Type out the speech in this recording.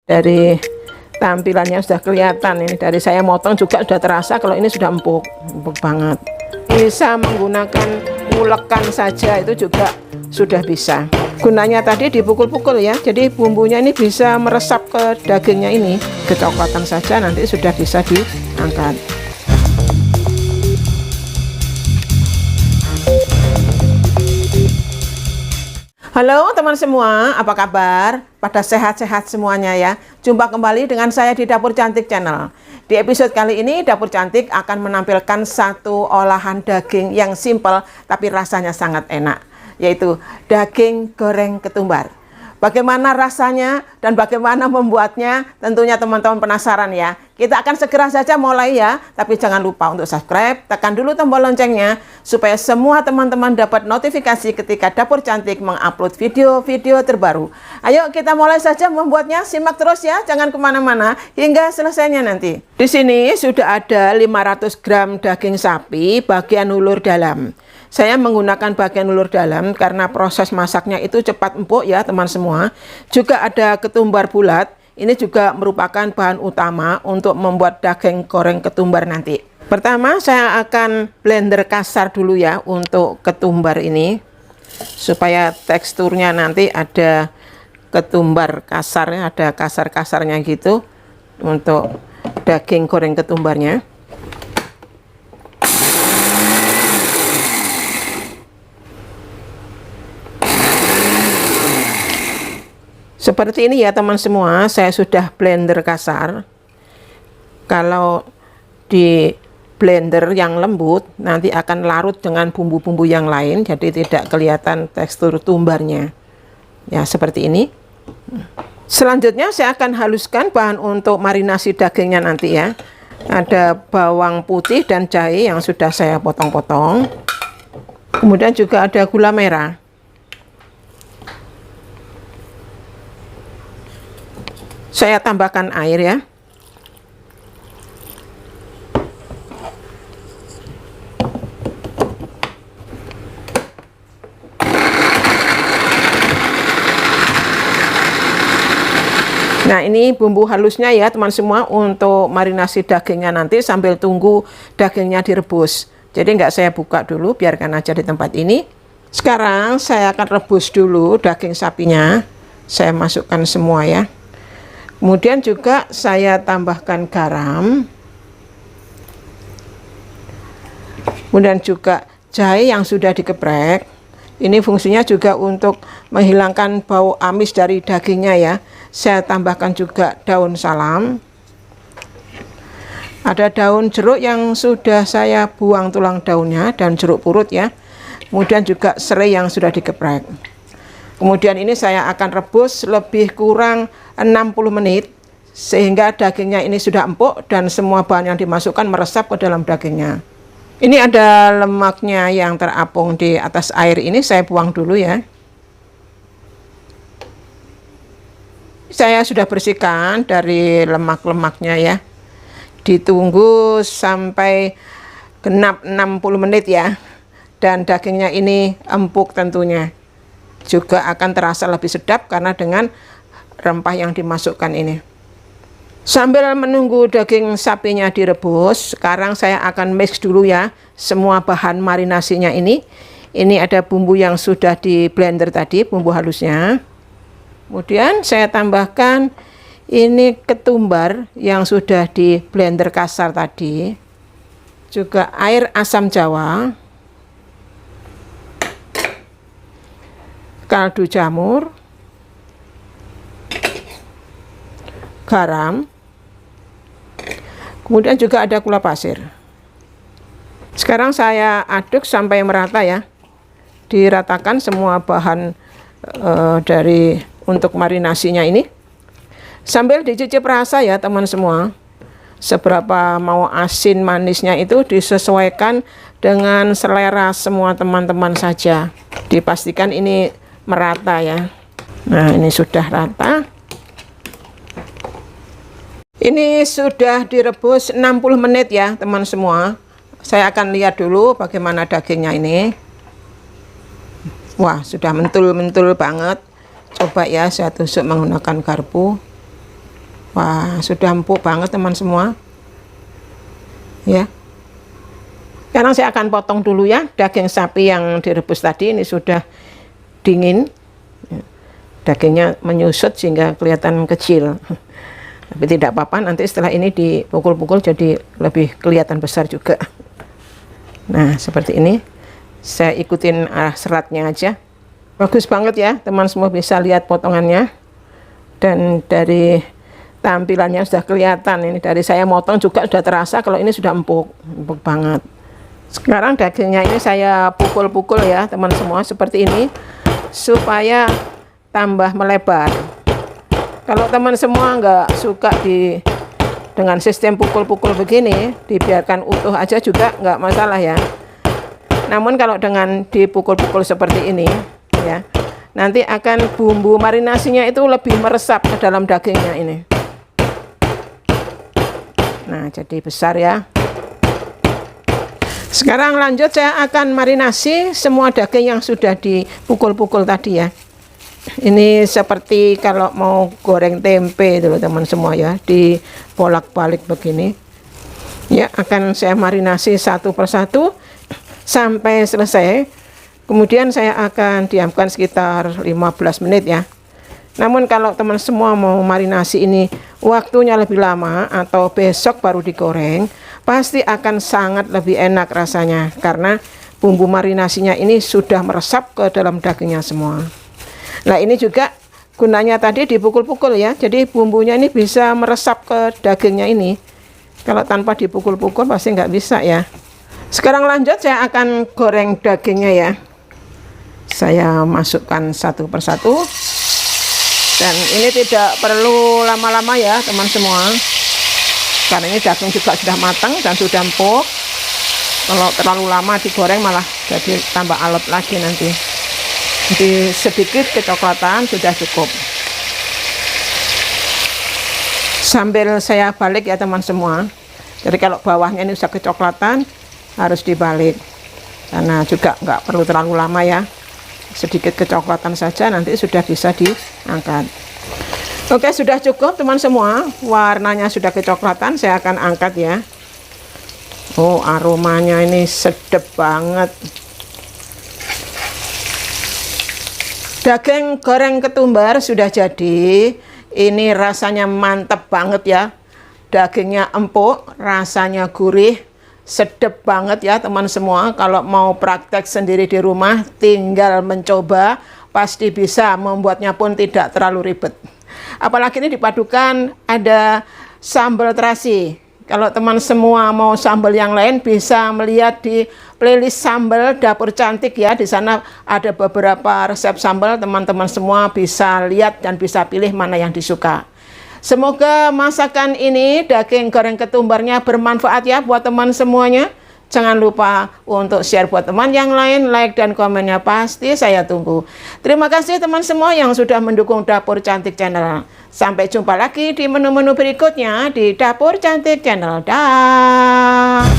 Dari tampilannya sudah kelihatan, ini dari saya motong juga sudah terasa kalau ini sudah empuk banget. Bisa menggunakan ulekan saja itu juga sudah bisa. Gunanya tadi dipukul-pukul ya, jadi bumbunya ini bisa meresap ke dagingnya ini, kecoklatan saja nanti sudah bisa diangkat. Halo teman semua, apa kabar? Pada sehat-sehat semuanya ya. Jumpa kembali dengan saya di Dapur Cantik Channel. Di episode kali ini Dapur Cantik akan menampilkan satu olahan daging yang simple tapi rasanya sangat enak, yaitu daging goreng ketumbar. Bagaimana rasanya dan bagaimana membuatnya, tentunya teman-teman penasaran ya. Kita akan segera saja mulai ya, tapi jangan lupa untuk subscribe, tekan dulu tombol loncengnya, supaya semua teman-teman dapat notifikasi ketika Dapur Cantik mengupload video-video terbaru. Ayo kita mulai saja membuatnya, simak terus ya, jangan kemana-mana hingga selesainya nanti. Di sini sudah ada 500 gram daging sapi bagian ulur dalam. Saya menggunakan bagian ulur dalam karena proses masaknya itu cepat empuk ya teman semua. Juga ada ketumbar bulat, ini juga merupakan bahan utama untuk membuat daging goreng ketumbar nanti. Pertama saya akan blender kasar dulu ya untuk ketumbar ini, supaya teksturnya nanti ada ketumbar kasar, ada kasar-kasarnya gitu untuk daging goreng ketumbarnya. Seperti ini ya teman semua, saya sudah blender kasar. Kalau di blender yang lembut nanti akan larut dengan bumbu-bumbu yang lain, jadi tidak kelihatan tekstur tumbarnya. Ya seperti ini. Selanjutnya saya akan haluskan bahan untuk marinasi dagingnya nanti ya. Ada bawang putih dan jahe yang sudah saya potong-potong. Kemudian juga ada gula merah. Saya tambahkan air ya. Nah ini bumbu halusnya ya teman semua untuk marinasi dagingnya nanti sambil tunggu dagingnya direbus. Jadi nggak saya buka dulu, biarkan aja di tempat ini. Sekarang saya akan rebus dulu daging sapinya. Saya masukkan semua ya. Kemudian juga saya tambahkan garam. Kemudian juga jahe yang sudah digeprek. Ini fungsinya juga untuk menghilangkan bau amis dari dagingnya ya. Saya tambahkan juga daun salam. Ada daun jeruk yang sudah saya buang tulang daunnya dan jeruk purut ya. Kemudian juga serai yang sudah digeprek. Kemudian ini saya akan rebus lebih kurang 60 menit sehingga dagingnya ini sudah empuk dan semua bahan yang dimasukkan meresap ke dalam dagingnya. Ini ada lemaknya yang terapung di atas air, ini saya buang dulu ya. Saya sudah bersihkan dari lemak-lemaknya ya. Ditunggu sampai genap 60 menit ya. Dan dagingnya ini empuk tentunya. Juga akan terasa lebih sedap karena dengan rempah yang dimasukkan ini. Sambil menunggu daging sapinya direbus, sekarang saya akan mix dulu ya semua bahan marinasinya ini. Ini ada bumbu yang sudah di blender tadi, bumbu halusnya. Kemudian saya tambahkan ini ketumbar yang sudah di blender kasar tadi. Juga air asam jawa, kaldu jamur, garam, kemudian juga ada gula pasir. Sekarang saya aduk sampai merata ya, diratakan semua bahan dari untuk marinasinya ini. Sambil dicicip rasa ya teman semua, seberapa mau asin manisnya itu disesuaikan dengan selera semua teman-teman saja. Dipastikan ini merata ya. Nah ini sudah rata. Ini sudah direbus 60 menit ya teman semua. Saya akan lihat dulu bagaimana dagingnya ini. Wah sudah mentul-mentul banget. Coba ya saya tusuk menggunakan garpu. Wah, sudah empuk banget teman semua. Ya. Sekarang saya akan potong dulu ya daging sapi yang direbus tadi. Ini sudah dingin. Dagingnya menyusut sehingga kelihatan kecil. Tapi tidak apa-apa, nanti setelah ini dipukul-pukul jadi lebih kelihatan besar juga. Nah, seperti ini. Saya ikutin arah seratnya aja. Bagus banget ya, teman semua bisa lihat potongannya. Dan dari tampilannya sudah kelihatan. Ini dari saya motong juga sudah terasa kalau ini sudah empuk banget. Sekarang dagingnya ini saya pukul-pukul ya, teman semua, seperti ini supaya tambah melebar. Kalau teman semua nggak suka dengan sistem pukul-pukul begini, dibiarkan utuh aja juga nggak masalah ya. Namun kalau dengan dipukul-pukul seperti ini, ya, nanti akan bumbu marinasinya itu lebih meresap ke dalam dagingnya ini. Nah, jadi besar ya. Sekarang lanjut, saya akan marinasi semua daging yang sudah dipukul-pukul tadi ya. Ini seperti kalau mau goreng tempe itu teman semua ya, dibolak-balik begini ya. Akan saya marinasi satu persatu sampai selesai. Kemudian saya akan diamkan sekitar 15 menit ya. Namun kalau teman semua mau marinasi ini waktunya lebih lama atau besok baru digoreng, pasti akan sangat lebih enak rasanya karena bumbu marinasinya ini sudah meresap ke dalam dagingnya semua. Nah, ini juga gunanya tadi dipukul-pukul ya, jadi bumbunya ini bisa meresap ke dagingnya ini. Kalau tanpa dipukul-pukul pasti nggak bisa ya. Sekarang lanjut, saya akan goreng dagingnya ya. Saya masukkan satu persatu. Dan ini tidak perlu lama-lama ya teman semua, karena ini daging juga sudah matang dan sudah empuk. Kalau terlalu lama digoreng malah jadi tambah alot lagi nanti. Jadi sedikit kecoklatan sudah cukup. Sambil saya balik ya teman semua. Jadi kalau bawahnya ini sudah kecoklatan harus dibalik, karena juga nggak perlu terlalu lama ya. Sedikit kecoklatan saja nanti sudah bisa diangkat. Oke, sudah cukup teman semua. Warnanya sudah kecoklatan, saya akan angkat ya. Oh, aromanya ini sedap banget. Daging goreng ketumbar sudah jadi. Ini rasanya mantap banget ya. Dagingnya empuk, rasanya gurih, sedap banget ya teman semua. Kalau mau praktek sendiri di rumah, tinggal mencoba, pasti bisa. Membuatnya pun tidak terlalu ribet. Apalagi ini dipadukan ada sambal terasi. Kalau teman semua mau sambal yang lain bisa melihat di playlist sambal Dapur Cantik ya. Di sana ada beberapa resep sambal, teman-teman semua bisa lihat dan bisa pilih mana yang disuka. Semoga masakan ini, daging goreng ketumbarnya, bermanfaat ya buat teman semuanya. Jangan lupa untuk share buat teman yang lain, like dan komennya pasti saya tunggu. Terima kasih teman semua yang sudah mendukung Dapur Cantik Channel. Sampai jumpa lagi di menu-menu berikutnya di Dapur Cantik Channel. Dah.